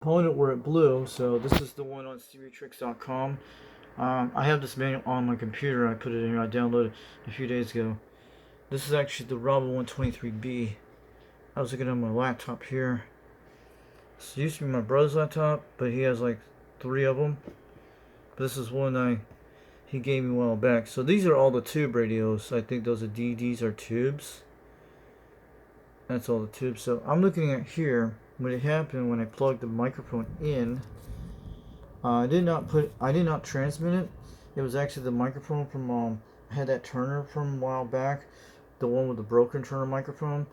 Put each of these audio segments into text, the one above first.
component where it blew. So this is the one on cvtricks.com. I have this manual on my computer. I put it in here. I downloaded it a few days ago. This is actually the Robyn 123B. I was looking at my laptop here. This used to be my brother's laptop, but he has like 3 of them. But this is one he gave me a while back. So these are all the tube radios. I think those are DDs are tubes. That's all the tubes. So I'm looking at here what it happened when I plugged the microphone in. I did not transmit it. It was actually the microphone from I had that Turner from a while back, the one with the broken Turner microphone,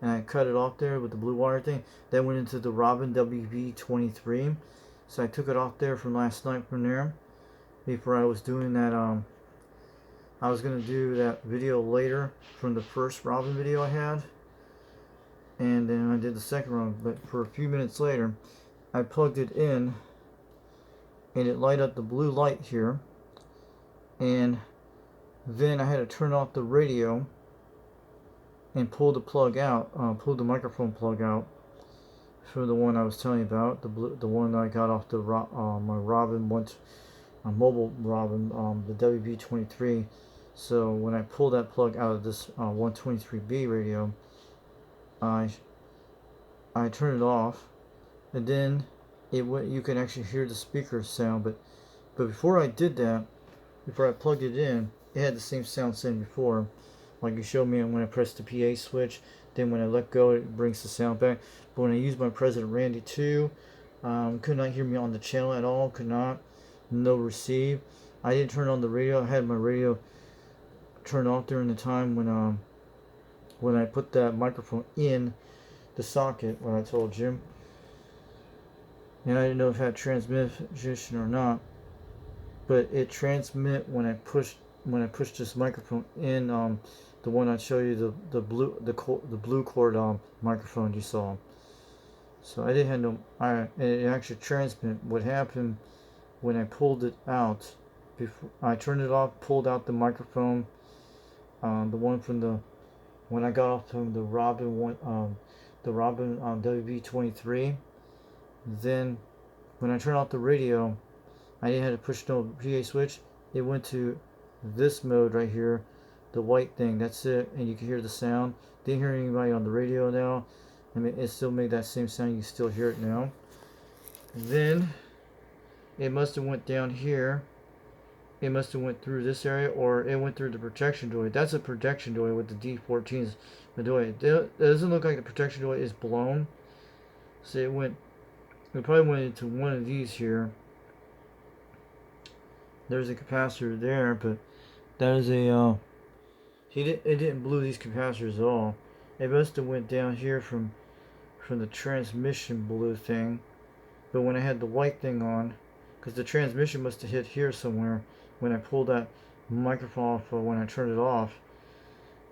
and I cut it off there with the blue wire thing. That went into the Robyn WV23. So I took it off there from last night from there. Before I was doing that, I was gonna do that video later from the first Robyn video I had, and then I did the second one. But for a few minutes later, I plugged it in, and it lighted up the blue light here, and then I had to turn off the radio and pull the plug out, pull the microphone plug out for the one I was telling you about, the one I got off the my Robyn mobile Robyn, the WB23. So when I pulled that plug out of this 123B radio, I turned it off, and then you can actually hear the speaker sound. But before I did that, before I plugged it in, it had the same sound same before, like you showed me when I pressed the PA switch. Then when I let go, it brings the sound back. But when I used my President Randy 2, could not hear me on the channel at all. Could not. No receive. I didn't turn on the radio. I had my radio turned off during the time when I put that microphone in the socket, when I told Jim. And I didn't know if it had transmission or not, but it transmit when I pushed this microphone in, the one I show you, the blue cord microphone you saw. So I didn't have no. It actually transmit. What happened when I pulled it out? Before I turned it off, pulled out the microphone, the one from the when I got off from the Robyn WB23. Then when I turned off the radio, I didn't have to push no PA switch. It went to this mode right here, the white thing. That's it, and you can hear the sound. Didn't hear anybody on the radio now. I mean, it still made that same sound. You can still hear it now. Then it must have went down here. It must have went through this area, or it went through the protection doily. That's a protection doily with the D14s. The doily. It doesn't look like the protection doily is blown. So it probably went into one of these here. There's a capacitor there, but that is a it didn't blow these capacitors at all. It must have went down here from the transmission blue thing. But when I had the white thing on, because the transmission must have hit here somewhere when I pulled that microphone off, or when I turned it off.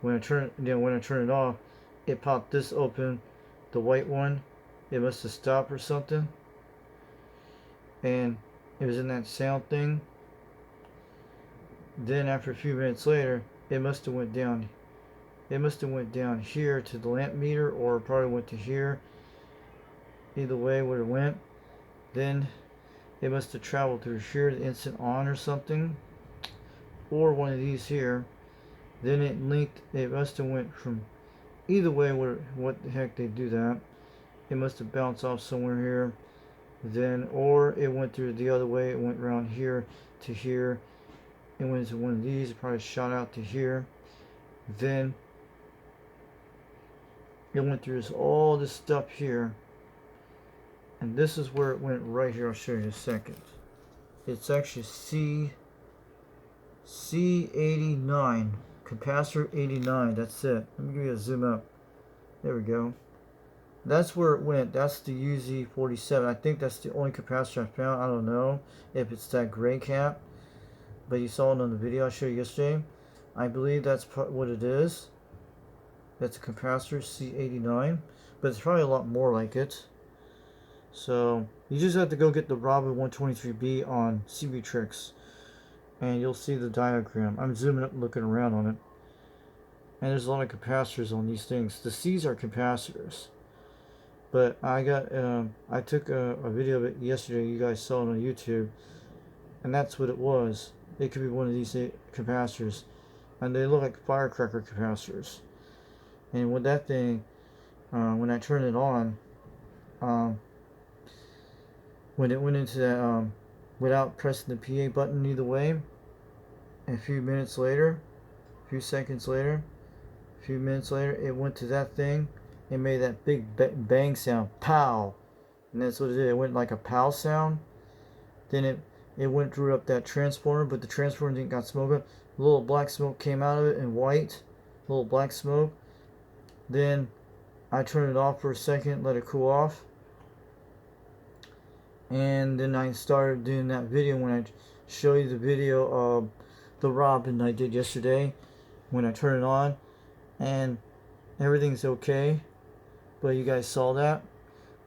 When I turned it off, it popped this open, the white one. It must have stopped or something, and it was in that sound thing. Then after a few minutes later, it must have went down. It must have went down here to the lamp meter, or probably went to here. Either way, where it went, then it must have traveled through here, the instant on or something, or one of these here. Then it linked. It must have went from either way. What the heck they do that? It must have bounced off somewhere here. Then, or it went through the other way. It went around here to here. It went into one of these. It probably shot out to here. Then it went through all this stuff here, and this is where it went right here. I'll show you in a second. It's actually C89, capacitor 89. That's it. Let me give you a zoom up. There we go. That's where it went. That's the UZ47. I think that's the only capacitor I found. I don't know if it's that gray cap, but you saw it on the video I showed you yesterday. I believe that's what it is. That's a capacitor, C89, but it's probably a lot more like it. So you just have to go get the Robyn 123B on CB Tricks, and you'll see the diagram. I'm zooming up and looking around on it, and there's a lot of capacitors on these things. The C's are capacitors, But I took a video of it yesterday. You guys saw it on YouTube, and that's what it was. It could be one of these capacitors, and they look like firecracker capacitors. And with that thing, when I turned it on, um, when it went into that, without pressing the PA button either way, a few minutes later, a few seconds later, a few minutes later, it went to that thing. It made that big bang sound, pow, and that's what it did. It went like a pow sound. Then it went drew up that transformer, but the transformer didn't got smoke up. A little black smoke came out of it in white, a little black smoke. Then I turned it off for a second, let it cool off, and then I started doing that video. When I show you the video of the Robyn I did yesterday, when I turn it on, and everything's okay, but you guys saw that.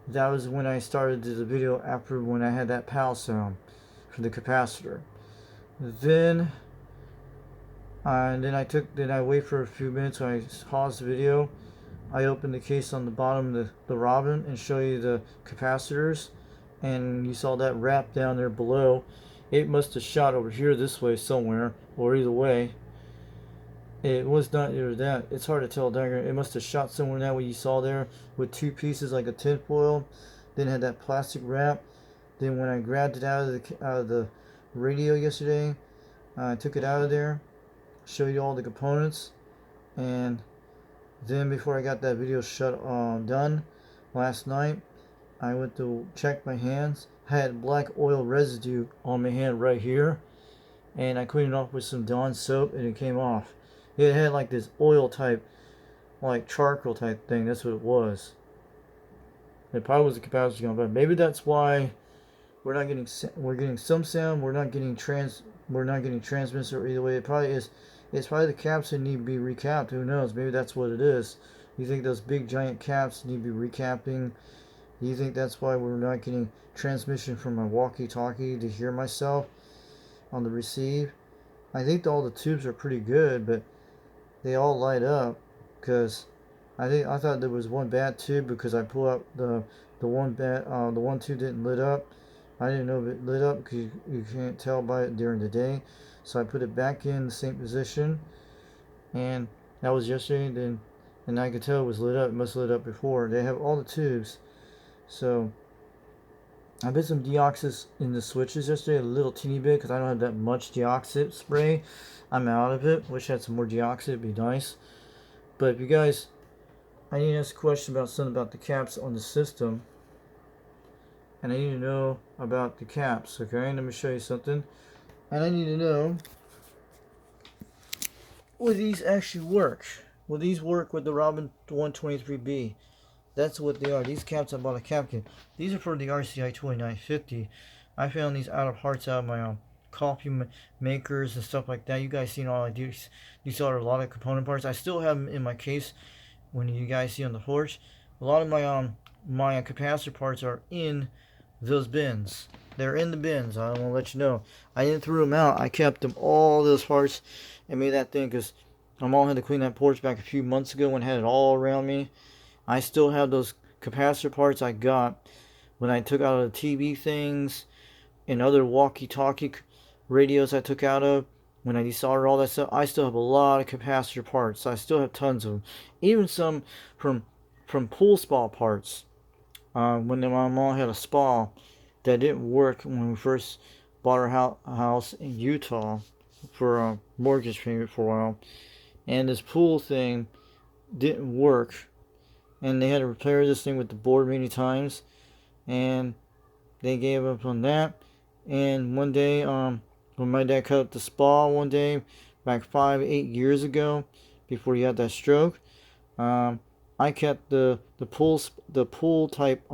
That was when I started the video after when I had that PAL sound for the capacitor. Then I wait for a few minutes. When I pause the video, I open the case on the bottom of the Robyn and show you the capacitors, and you saw that wrap down there below. It must have shot over here this way somewhere, or either way. It was not either that. It's hard to tell diagram. It must have shot somewhere that way you saw there with two pieces like a tin foil. Then had that plastic wrap. Then when I grabbed it out of the radio yesterday, I took it out of there, show you all the components, and then before I got that video done last night, I went to check my hands. I had black oil residue on my hand right here, and I cleaned it off with some Dawn soap, and it came off. It had like this oil type, like charcoal type thing. That's what it was. It probably was a capacitor going, but maybe that's why we're getting some sound. We're not getting transmitters, or either way. It probably is. It's probably the caps that need to be recapped. Who knows? Maybe that's what it is. You think those big giant caps need to be recapping? You think that's why we're not getting transmission from my walkie-talkie to hear myself on the receive? I think all the tubes are pretty good, but they all light up, because I thought there was one bad tube, because I pulled out the one tube didn't lit up. I didn't know if it lit up, because you can't tell by it during the day. So I put it back in the same position, and that was yesterday. And I could tell it was lit up. It must have lit up before. They have all the tubes. So I put some deoxys in the switches yesterday, a little teeny bit, because I don't have that much deoxit spray. I'm out of it. Wish I had some more deoxit. It'd be nice. But if you guys, I need to ask a question about something about the caps on the system, and I need to know about the caps. Okay, let me show you something. And I need to know, will these actually work? Will these work with the Robyn 123B? That's what they are. These caps, I bought a cap kit. These are for the RCI 2950. I found these out of parts out of my coffee makers and stuff like that. You guys seen all I do. You saw a lot of component parts. I still have them in my case. When you guys see on the porch, a lot of my capacitor parts are in those bins. They're in the bins. I want to let you know. I didn't throw them out. I kept them, all those parts, and made that thing, because my mom had to clean that porch back a few months ago when I had it all around me. I still have those capacitor parts I got when I took out of the TV things and other walkie-talkie radios I took out of. When I desoldered all that stuff, I still have a lot of capacitor parts. I still have tons of them. Even some from pool spa parts. When my mom had a spa that didn't work when we first bought our house in Utah for a mortgage payment for a while, and this pool thing didn't work, and they had to repair this thing with the board many times, and they gave up on that. And one day, when my dad cut up the spa one day back 5-8 years ago, before he had that stroke, I kept the pool type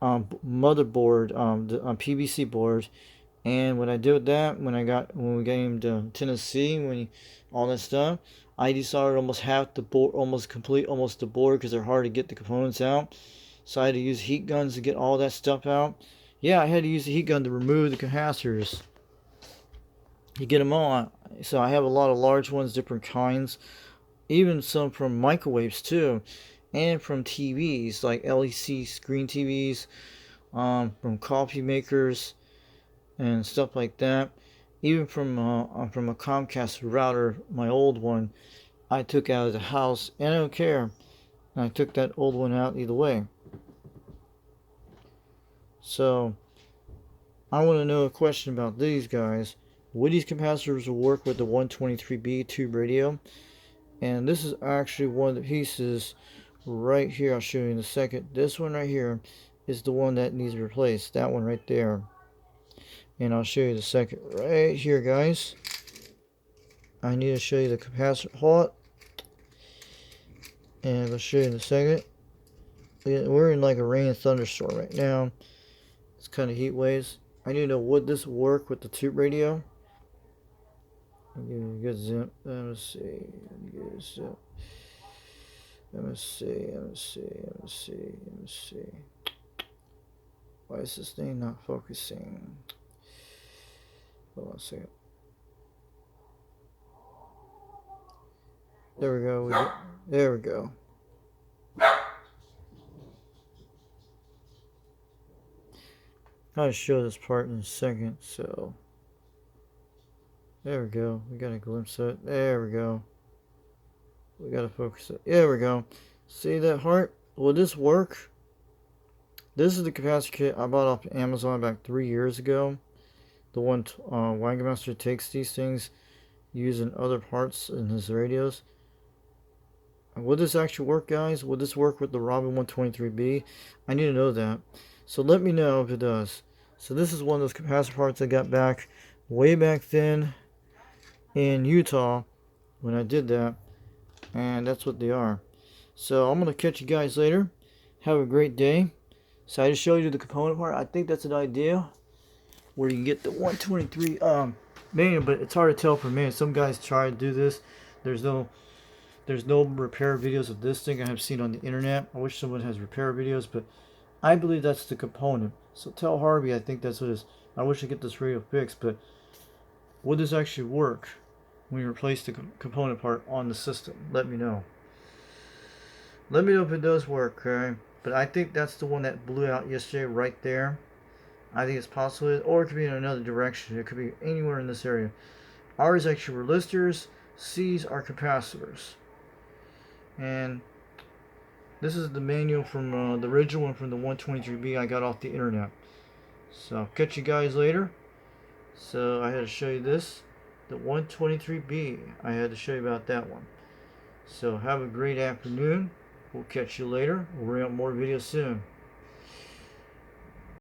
motherboard, the PVC board. And what I did with that, when we came to Tennessee, all that stuff, I decided almost half the board, almost the board, because they're hard to get the components out. So I had to use heat guns to get all that stuff out. Yeah, I had to use the heat gun to remove the capacitors. You get them all. So I have a lot of large ones, different kinds, even some from microwaves too. and from TVs like LEC screen TVs, from coffee makers and stuff like that. Even from a Comcast router, my old one, I took out of the house, and I don't care. And I took that old one out either way. So I want to know a question about these guys. Would these capacitors work with the 123B tube radio? And this is actually one of the pieces right here. I'll show you in a second. This one right here is the one that needs replaced. That one right there. And I'll show you the second right here, guys. I need to show you the capacitor hot. And I'll show you in a second. We're in like a rain and thunderstorm right now. It's kind of heat waves. I need to know, would this work with the tube radio? I'll give you a good zip. Let me see. Let me see. Let me see. Why is this thing not focusing? Hold on a second. There we go. There we go. I'll show this part in a second. So there we go. We got a glimpse of it. There we go. We gotta focus it. There we go. See that heart? Will this work? This is the capacitor kit I bought off Amazon back 3 years ago. The one Wagemaster takes these things, using other parts in his radios. Would this actually work, guys? Would this work with the Robyn 123B? I need to know that. So let me know if it does. So this is one of those capacitor parts I got back way back then in Utah when I did that. And that's what they are. So I'm going to catch you guys later. Have a great day. So I just showed you the component part. I think that's an idea where you can get the 123 manual, but it's hard to tell for me. Some guys try to do this. There's no repair videos of this thing I have seen on the internet. I wish someone has repair videos, but I believe that's the component. So tell Harvey I think that's what it is. I wish I could get this radio fixed, but would this actually work when you replace the component part on the system? Let me know. Let me know if it does work, okay? But I think that's the one that blew out yesterday right there. I think it's possible, or it could be in another direction. It could be anywhere in this area. Ours actually were resistors. C's are capacitors. And this is the manual from the original one from the 123B I got off the internet. So I'll catch you guys later. So I had to show you this, the 123B. I had to show you about that one. So have a great afternoon. We'll catch you later. We'll bring out more videos soon.